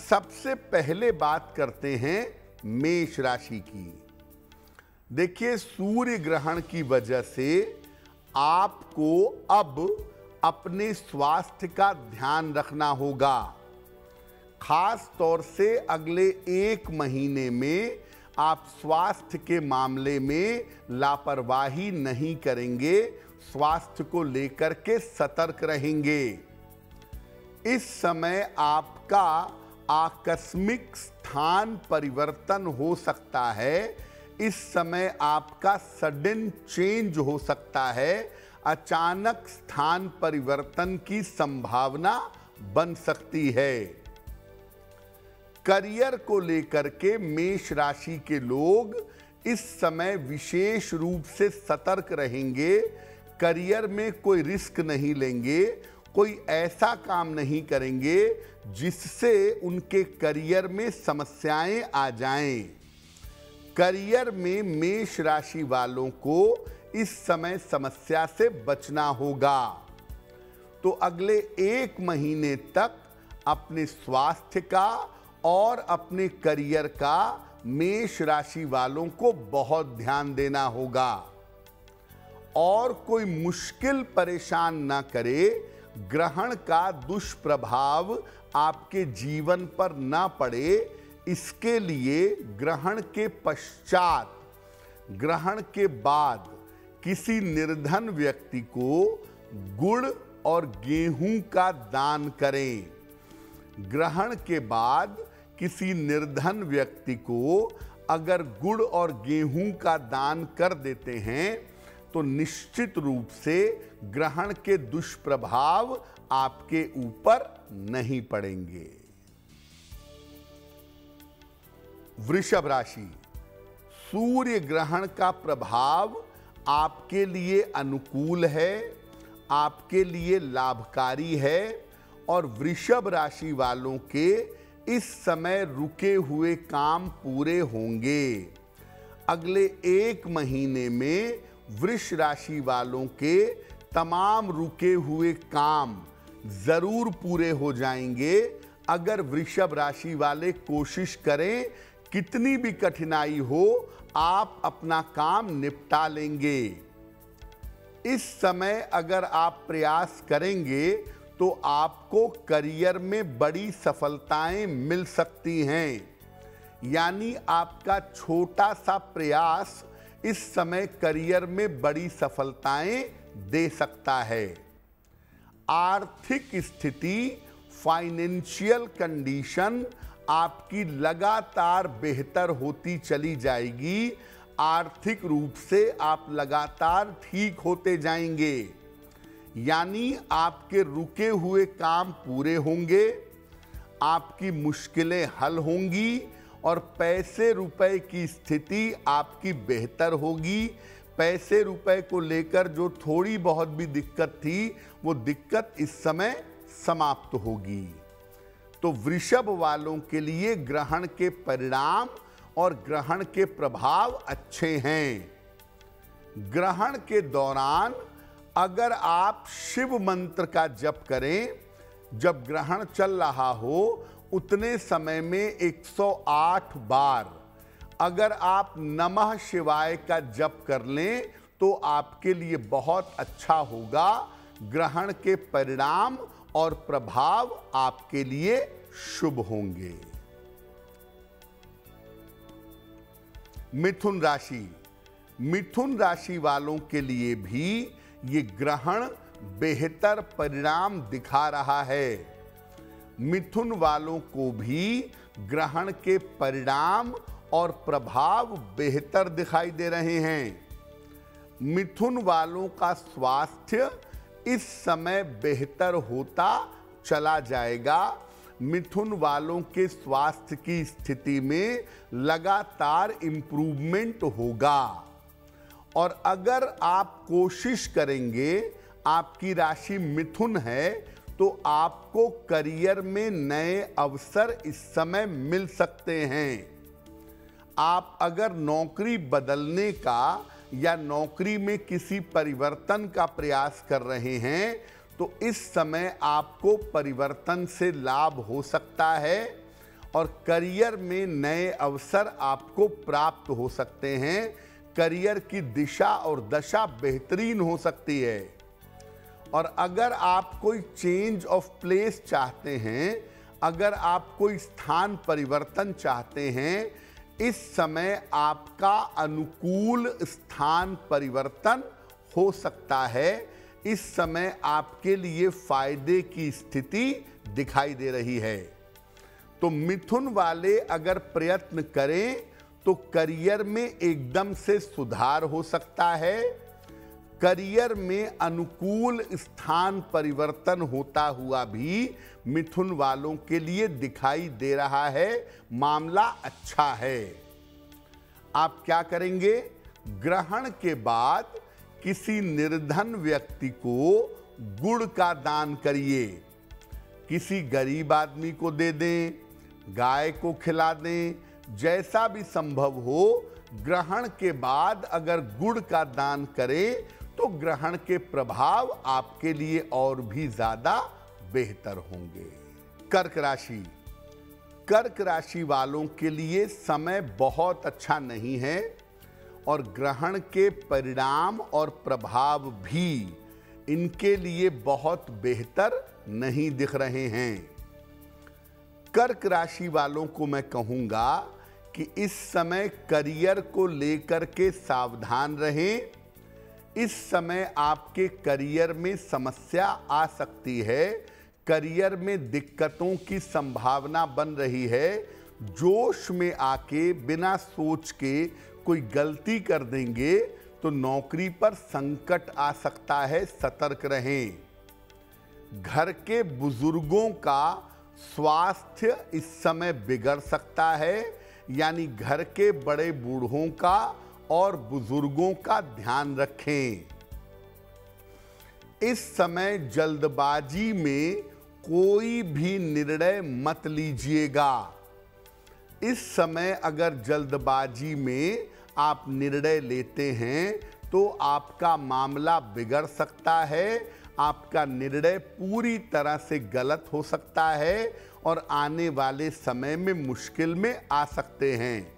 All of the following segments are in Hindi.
सबसे पहले बात करते हैं मेष राशि की। देखिए, सूर्य ग्रहण की वजह से आपको अब अपने स्वास्थ्य का ध्यान रखना होगा। खास तौर से अगले 1 महीने में आप स्वास्थ्य के मामले में लापरवाही नहीं करेंगे, स्वास्थ्य को लेकर के सतर्क रहेंगे। इस समय आपका आकस्मिक स्थान परिवर्तन हो सकता है। इस समय आपका सडन चेंज हो सकता है। अचानक स्थान परिवर्तन की संभावना बन सकती है। करियर को लेकर के मेष राशि के लोग इस समय विशेष रूप से सतर्क रहेंगे। करियर में कोई रिस्क नहीं लेंगे, कोई ऐसा काम नहीं करेंगे जिससे उनके करियर में समस्याएं आ जाएं। करियर में मेष राशि वालों को इस समय समस्या से बचना होगा। तो अगले 1 महीने तक अपने स्वास्थ्य का और अपने करियर का मेष राशि वालों को बहुत ध्यान देना होगा। और कोई मुश्किल परेशान ना करे, ग्रहण का दुष्प्रभाव आपके जीवन पर ना पड़े, इसके लिए ग्रहण के पश्चात, ग्रहण के बाद किसी निर्धन व्यक्ति को गुड़ और गेहूं का दान करें। ग्रहण के बाद किसी निर्धन व्यक्ति को अगर गुड़ और गेहूं का दान कर देते हैं तो निश्चित रूप से ग्रहण के दुष्प्रभाव आपके ऊपर नहीं पड़ेंगे। वृषभ राशि, सूर्य ग्रहण का प्रभाव आपके लिए अनुकूल है, आपके लिए लाभकारी है और वृषभ राशि वालों के इस समय रुके हुए काम पूरे होंगे। अगले 1 महीने में वृष राशि वालों के तमाम रुके हुए काम जरूर पूरे हो जाएंगे अगर वृषभ राशि वाले कोशिश करें। कितनी भी कठिनाई हो, आप अपना काम निपटा लेंगे। इस समय अगर आप प्रयास करेंगे तो आपको करियर में बड़ी सफलताएं मिल सकती हैं। यानी आपका छोटा सा प्रयास इस समय करियर में बड़ी सफलताएं दे सकता है। आर्थिक स्थिति, फाइनेंशियल कंडीशन आपकी लगातार बेहतर होती चली जाएगी। आर्थिक रूप से आप लगातार ठीक होते जाएंगे। यानी आपके रुके हुए काम पूरे होंगे, आपकी मुश्किलें हल होंगी और पैसे रुपए की स्थिति आपकी बेहतर होगी। पैसे रुपए को लेकर जो थोड़ी बहुत भी दिक्कत थी, वो दिक्कत इस समय समाप्त होगी। तो वृषभ वालों के लिए ग्रहण के परिणाम और ग्रहण के प्रभाव अच्छे हैं। ग्रहण के दौरान अगर आप शिव मंत्र का जप करें, जब ग्रहण चल रहा हो उतने समय में 108 बार अगर आप नमः शिवाय का जप कर लें तो आपके लिए बहुत अच्छा होगा। ग्रहण के परिणाम और प्रभाव आपके लिए शुभ होंगे। मिथुन राशि, मिथुन राशि वालों के लिए भी ये ग्रहण बेहतर परिणाम दिखा रहा है। मिथुन वालों को भी ग्रहण के परिणाम और प्रभाव बेहतर दिखाई दे रहे हैं। मिथुन वालों का स्वास्थ्य इस समय बेहतर होता चला जाएगा। मिथुन वालों के स्वास्थ्य की स्थिति में लगातार इम्प्रूवमेंट होगा। और अगर आप कोशिश करेंगे, आपकी राशि मिथुन है, तो आपको करियर में नए अवसर इस समय मिल सकते हैं। आप अगर नौकरी बदलने का या नौकरी में किसी परिवर्तन का प्रयास कर रहे हैं तो इस समय आपको परिवर्तन से लाभ हो सकता है। और करियर में नए अवसर आपको प्राप्त हो सकते हैं। करियर की दिशा और दशा बेहतरीन हो सकती है। और अगर आप कोई चेंज ऑफ प्लेस चाहते हैं, अगर आप कोई स्थान परिवर्तन चाहते हैं, इस समय आपका अनुकूल स्थान परिवर्तन हो सकता है। इस समय आपके लिए फायदे की स्थिति दिखाई दे रही है। तो मिथुन वाले अगर प्रयत्न करें तो करियर में एकदम से सुधार हो सकता है। करियर में अनुकूल स्थान परिवर्तन होता हुआ भी मिथुन वालों के लिए दिखाई दे रहा है। मामला अच्छा है। आप क्या करेंगे? ग्रहण के बाद किसी निर्धन व्यक्ति को गुड़ का दान करिए। किसी गरीब आदमी को दे दें, गाय को खिला दें, जैसा भी संभव हो। ग्रहण के बाद अगर गुड़ का दान करें तो ग्रहण के प्रभाव आपके लिए और भी ज्यादा बेहतर होंगे। कर्क राशि। कर्क राशि वालों के लिए समय बहुत अच्छा नहीं है और ग्रहण के परिणाम और प्रभाव भी इनके लिए बहुत बेहतर नहीं दिख रहे हैं। कर्क राशि वालों को मैं कहूंगा कि इस समय करियर को लेकर के सावधान रहें। इस समय आपके करियर में समस्या आ सकती है। करियर में दिक्कतों की संभावना बन रही है। जोश में आके बिना सोच के कोई गलती कर देंगे तो नौकरी पर संकट आ सकता है। सतर्क रहें। घर के बुजुर्गों का स्वास्थ्य इस समय बिगड़ सकता है, यानी घर के बड़े बूढ़ों का और बुजुर्गों का ध्यान रखें। इस समय जल्दबाजी में कोई भी निर्णय मत लीजिएगा। इस समय अगर जल्दबाजी में आप निर्णय लेते हैं तो आपका मामला बिगड़ सकता है। आपका निर्णय पूरी तरह से गलत हो सकता है और आने वाले समय में मुश्किल में आ सकते हैं।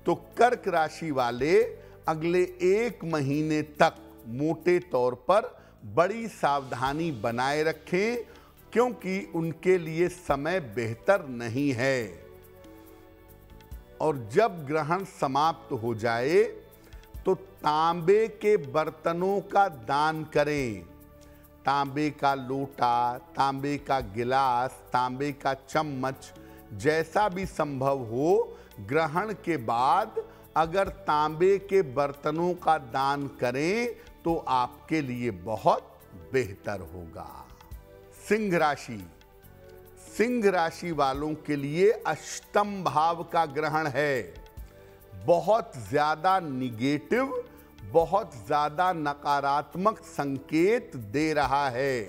तो कर्क राशि वाले अगले 1 महीने तक मोटे तौर पर बड़ी सावधानी बनाए रखें, क्योंकि उनके लिए समय बेहतर नहीं है। और जब ग्रहण समाप्त हो जाए तो तांबे के बर्तनों का दान करें। तांबे का लोटा, तांबे का गिलास, तांबे का चम्मच, जैसा भी संभव हो, ग्रहण के बाद अगर तांबे के बर्तनों का दान करें तो आपके लिए बहुत बेहतर होगा। सिंह राशि। सिंह राशि वालों के लिए अष्टम भाव का ग्रहण है। बहुत ज्यादा निगेटिव, बहुत ज्यादा नकारात्मक संकेत दे रहा है।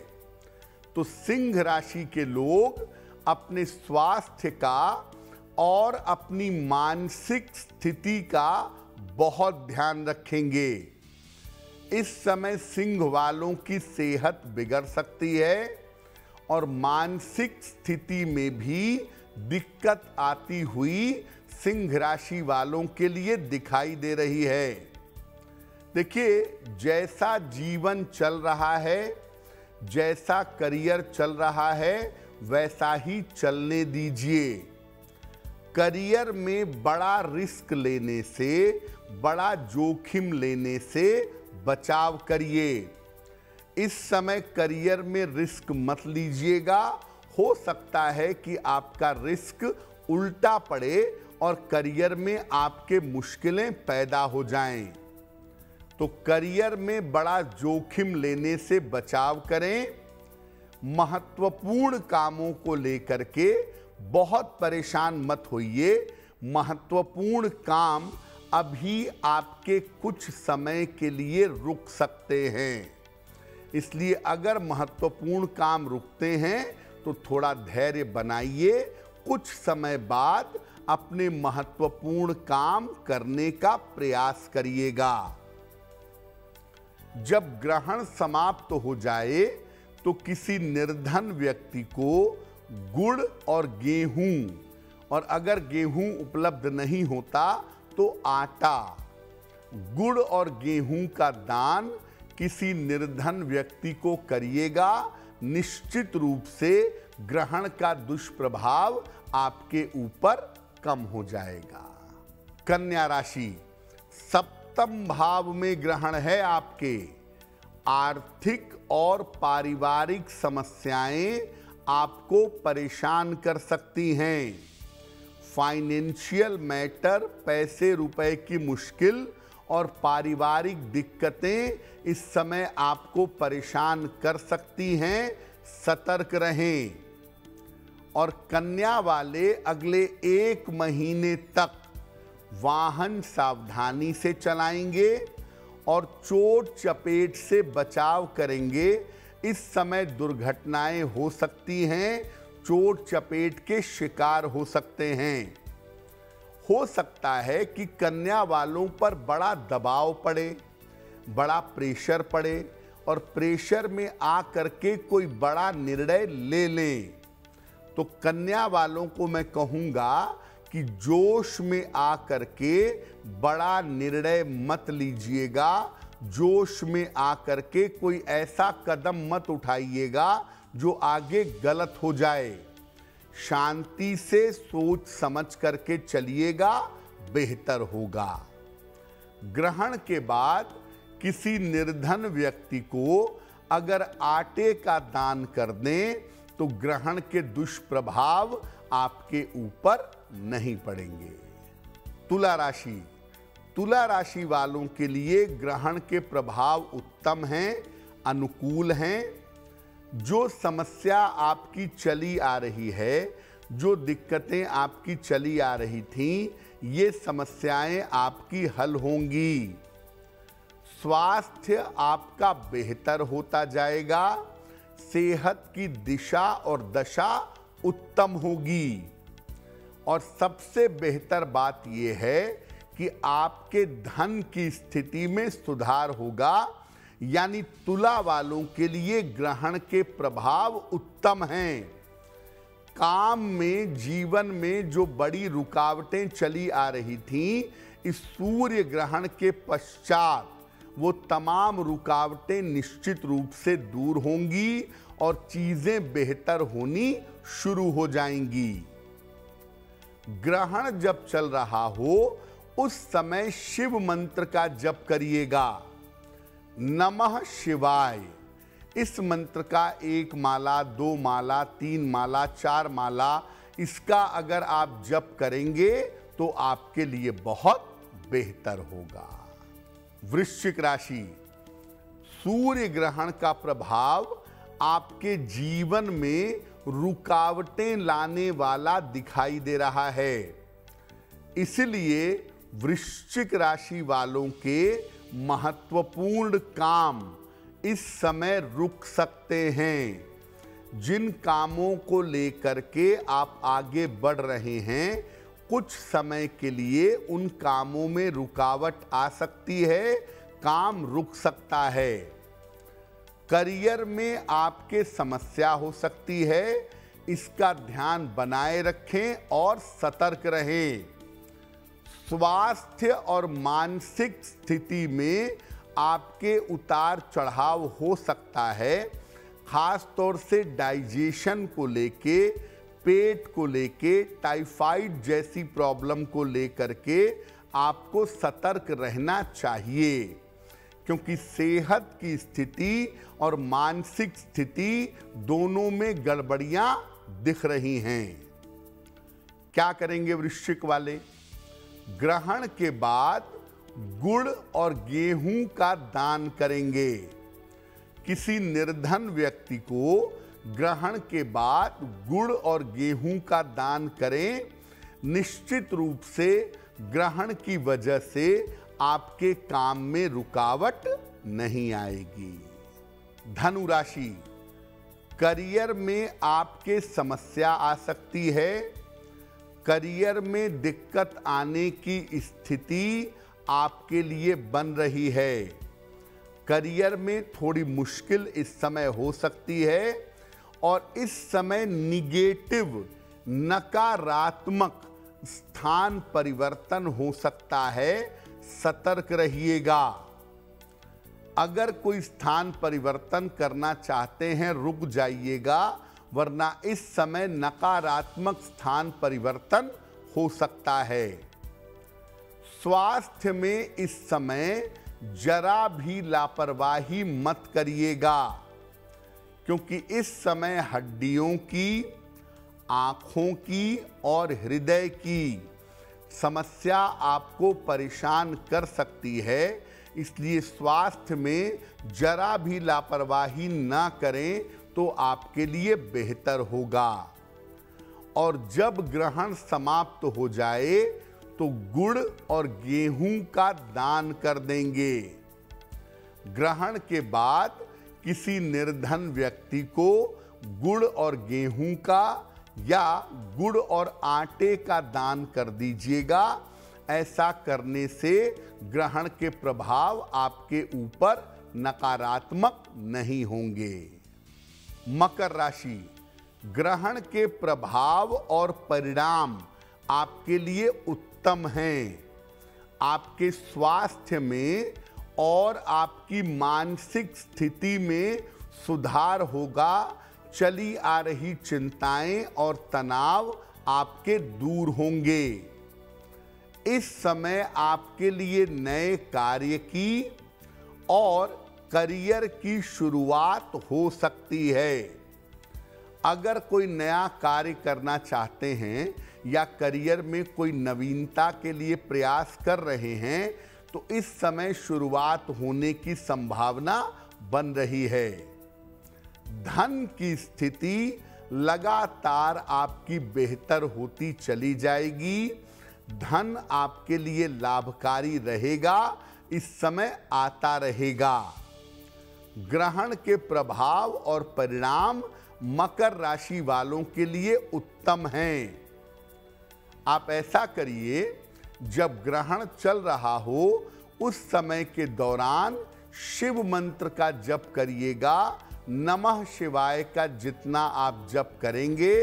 तो सिंह राशि के लोग अपने स्वास्थ्य का और अपनी मानसिक स्थिति का बहुत ध्यान रखेंगे। इस समय सिंह वालों की सेहत बिगड़ सकती है और मानसिक स्थिति में भी दिक्कत आती हुई सिंह राशि वालों के लिए दिखाई दे रही है। देखिए, जैसा जीवन चल रहा है, जैसा करियर चल रहा है, वैसा ही चलने दीजिए। करियर में बड़ा रिस्क लेने से, बड़ा जोखिम लेने से बचाव करिए। इस समय करियर में रिस्क मत लीजिएगा। हो सकता है कि आपका रिस्क उल्टा पड़े और करियर में आपके मुश्किलें पैदा हो जाएं। तो करियर में बड़ा जोखिम लेने से बचाव करें। महत्वपूर्ण कामों को लेकर के बहुत परेशान मत होइए। महत्वपूर्ण काम अभी आपके कुछ समय के लिए रुक सकते हैं। इसलिए अगर महत्वपूर्ण काम रुकते हैं तो थोड़ा धैर्य बनाइए। कुछ समय बाद अपने महत्वपूर्ण काम करने का प्रयास करिएगा। जब ग्रहण समाप्त हो जाए तो किसी निर्धन व्यक्ति को गुड़ और गेहूं और अगर गेहूं उपलब्ध नहीं होता तो आटा, गुड़ और गेहूं का दान किसी निर्धन व्यक्ति को करिएगा। निश्चित रूप से ग्रहण का दुष्प्रभाव आपके ऊपर कम हो जाएगा। कन्या राशि, सप्तम भाव में ग्रहण है आपके। आर्थिक और पारिवारिक समस्याएं आपको परेशान कर सकती हैं। फाइनेंशियल मैटर, पैसे रुपए की मुश्किल और पारिवारिक दिक्कतें इस समय आपको परेशान कर सकती हैं। सतर्क रहें। और कन्या वाले अगले 1 महीने तक वाहन सावधानी से चलाएंगे और चोट चपेट से बचाव करेंगे। इस समय दुर्घटनाएं हो सकती हैं, चोट चपेट के शिकार हो सकते हैं। हो सकता है कि कन्या वालों पर बड़ा दबाव पड़े, बड़ा प्रेशर पड़े और प्रेशर में आ करके कोई बड़ा निर्णय ले लें। तो कन्या वालों को मैं कहूँगा कि जोश में आ करके बड़ा निर्णय मत लीजिएगा। जोश में आ करके कोई ऐसा कदम मत उठाइएगा जो आगे गलत हो जाए। शांति से सोच समझ करके चलिएगा, बेहतर होगा। ग्रहण के बाद किसी निर्धन व्यक्ति को अगर आटे का दान कर दें तो ग्रहण के दुष्प्रभाव आपके ऊपर नहीं पड़ेंगे। तुला राशि, तुला राशि वालों के लिए ग्रहण के प्रभाव उत्तम हैं, अनुकूल हैं। जो समस्या आपकी चली आ रही है, जो दिक्कतें आपकी चली आ रही थीं, ये समस्याएं आपकी हल होंगी। स्वास्थ्य आपका बेहतर होता जाएगा। सेहत की दिशा और दशा उत्तम होगी। और सबसे बेहतर बात यह है कि आपके धन की स्थिति में सुधार होगा। यानी तुला वालों के लिए ग्रहण के प्रभाव उत्तम हैं। काम में, जीवन में जो बड़ी रुकावटें चली आ रही थीं, इस सूर्य ग्रहण के पश्चात वो तमाम रुकावटें निश्चित रूप से दूर होंगी और चीजें बेहतर होनी शुरू हो जाएंगी। ग्रहण जब चल रहा हो उस समय शिव मंत्र का जप करिएगा। नमः शिवाय। इस मंत्र का 1 माला, 2 माला, 3 माला, 4 माला, इसका अगर आप जप करेंगे तो आपके लिए बहुत बेहतर होगा। वृश्चिक राशि, सूर्य ग्रहण का प्रभाव आपके जीवन में रुकावटें लाने वाला दिखाई दे रहा है। इसलिए वृश्चिक राशि वालों के महत्वपूर्ण काम इस समय रुक सकते हैं। जिन कामों को लेकर के आप आगे बढ़ रहे हैं, कुछ समय के लिए उन कामों में रुकावट आ सकती है, काम रुक सकता है। करियर में आपके समस्या हो सकती है, इसका ध्यान बनाए रखें और सतर्क रहें। स्वास्थ्य और मानसिक स्थिति में आपके उतार चढ़ाव हो सकता है। खास तौर से डाइजेशन को लेके, पेट को लेके, टाइफाइड जैसी प्रॉब्लम को लेकर के आपको सतर्क रहना चाहिए, क्योंकि सेहत की स्थिति और मानसिक स्थिति दोनों में गड़बड़ियां दिख रही हैं। क्या करेंगे वृश्चिक वाले? ग्रहण के बाद गुड़ और गेहूं का दान करेंगे। किसी निर्धन व्यक्ति को ग्रहण के बाद गुड़ और गेहूं का दान करें। निश्चित रूप से ग्रहण की वजह से आपके काम में रुकावट नहीं आएगी। धनु राशि, करियर में आपके समस्या आ सकती है। करियर में दिक्कत आने की स्थिति आपके लिए बन रही है। करियर में थोड़ी मुश्किल इस समय हो सकती है और इस समय निगेटिव नकारात्मक स्थान परिवर्तन हो सकता है, सतर्क रहिएगा। अगर कोई स्थान परिवर्तन करना चाहते हैं रुक जाइएगा, वरना इस समय नकारात्मक स्थान परिवर्तन हो सकता है। स्वास्थ्य में इस समय जरा भी लापरवाही मत करिएगा, क्योंकि इस समय हड्डियों की, आंखों की और हृदय की समस्या आपको परेशान कर सकती है। इसलिए स्वास्थ्य में जरा भी लापरवाही ना करें तो आपके लिए बेहतर होगा। और जब ग्रहण समाप्त हो जाए तो गुड़ और गेहूं का दान कर देंगे। ग्रहण के बाद किसी निर्धन व्यक्ति को गुड़ और गेहूं का या गुड़ और आटे का दान कर दीजिएगा। ऐसा करने से ग्रहण के प्रभाव आपके ऊपर नकारात्मक नहीं होंगे। मकर राशि, ग्रहण के प्रभाव और परिणाम आपके लिए उत्तम हैं। आपके स्वास्थ्य में और आपकी मानसिक स्थिति में सुधार होगा। चली आ रही चिंताएं और तनाव आपके दूर होंगे। इस समय आपके लिए नए कार्य की और करियर की शुरुआत हो सकती है। अगर कोई नया कार्य करना चाहते हैं या करियर में कोई नवीनता के लिए प्रयास कर रहे हैं तो इस समय शुरुआत होने की संभावना बन रही है। धन की स्थिति लगातार आपकी बेहतर होती चली जाएगी। धन आपके लिए लाभकारी रहेगा, इस समय आता रहेगा। ग्रहण के प्रभाव और परिणाम मकर राशि वालों के लिए उत्तम हैं। आप ऐसा करिए, जब ग्रहण चल रहा हो उस समय के दौरान शिव मंत्र का जप करिएगा। नमः शिवाय का जितना आप जप करेंगे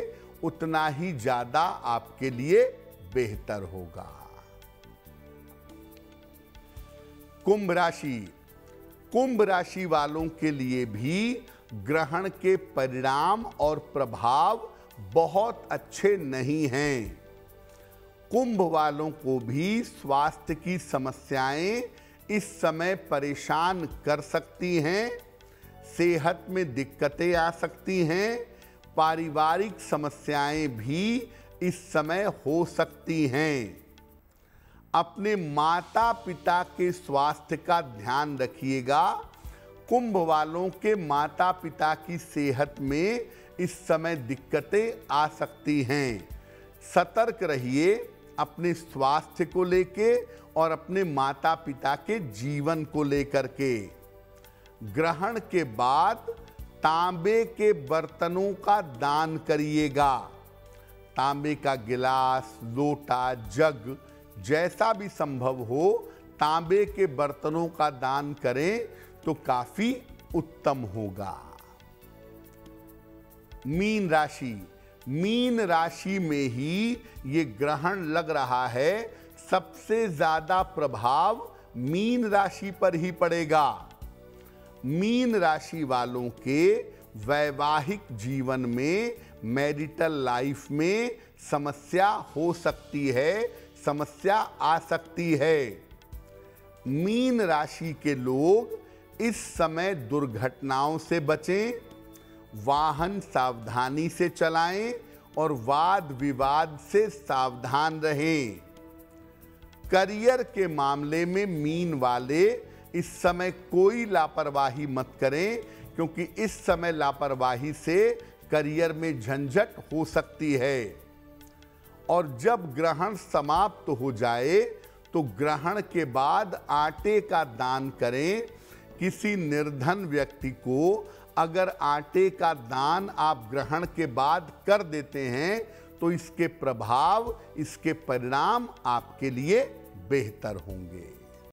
उतना ही ज्यादा आपके लिए बेहतर होगा। कुंभ राशि, कुंभ राशि वालों के लिए भी ग्रहण के परिणाम और प्रभाव बहुत अच्छे नहीं हैं। कुंभ वालों को भी स्वास्थ्य की समस्याएं इस समय परेशान कर सकती हैं। सेहत में दिक्कतें आ सकती हैं। पारिवारिक समस्याएं भी इस समय हो सकती हैं। अपने माता पिता के स्वास्थ्य का ध्यान रखिएगा। कुंभ वालों के माता पिता की सेहत में इस समय दिक्कतें आ सकती हैं। सतर्क रहिए अपने स्वास्थ्य को लेके और अपने माता पिता के जीवन को लेकर के। ग्रहण के बाद तांबे के बर्तनों का दान करिएगा। तांबे का गिलास, लोटा, जग जैसा भी संभव हो तांबे के बर्तनों का दान करें तो काफी उत्तम होगा। मीन राशि, मीन राशि में ही ये ग्रहण लग रहा है। सबसे ज्यादा प्रभाव मीन राशि पर ही पड़ेगा। मीन राशि वालों के वैवाहिक जीवन में, मैरिटल लाइफ में समस्या हो सकती है, समस्या आ सकती है। मीन राशि के लोग इस समय दुर्घटनाओं से बचें, वाहन सावधानी से चलाएं और वाद विवाद से सावधान रहें। करियर के मामले में मीन वाले इस समय कोई लापरवाही मत करें, क्योंकि इस समय लापरवाही से करियर में झंझट हो सकती है। और जब ग्रहण समाप्त हो जाए तो ग्रहण के बाद आटे का दान करें। किसी निर्धन व्यक्ति को अगर आटे का दान आप ग्रहण के बाद कर देते हैं तो इसके प्रभाव, इसके परिणाम आपके लिए बेहतर होंगे।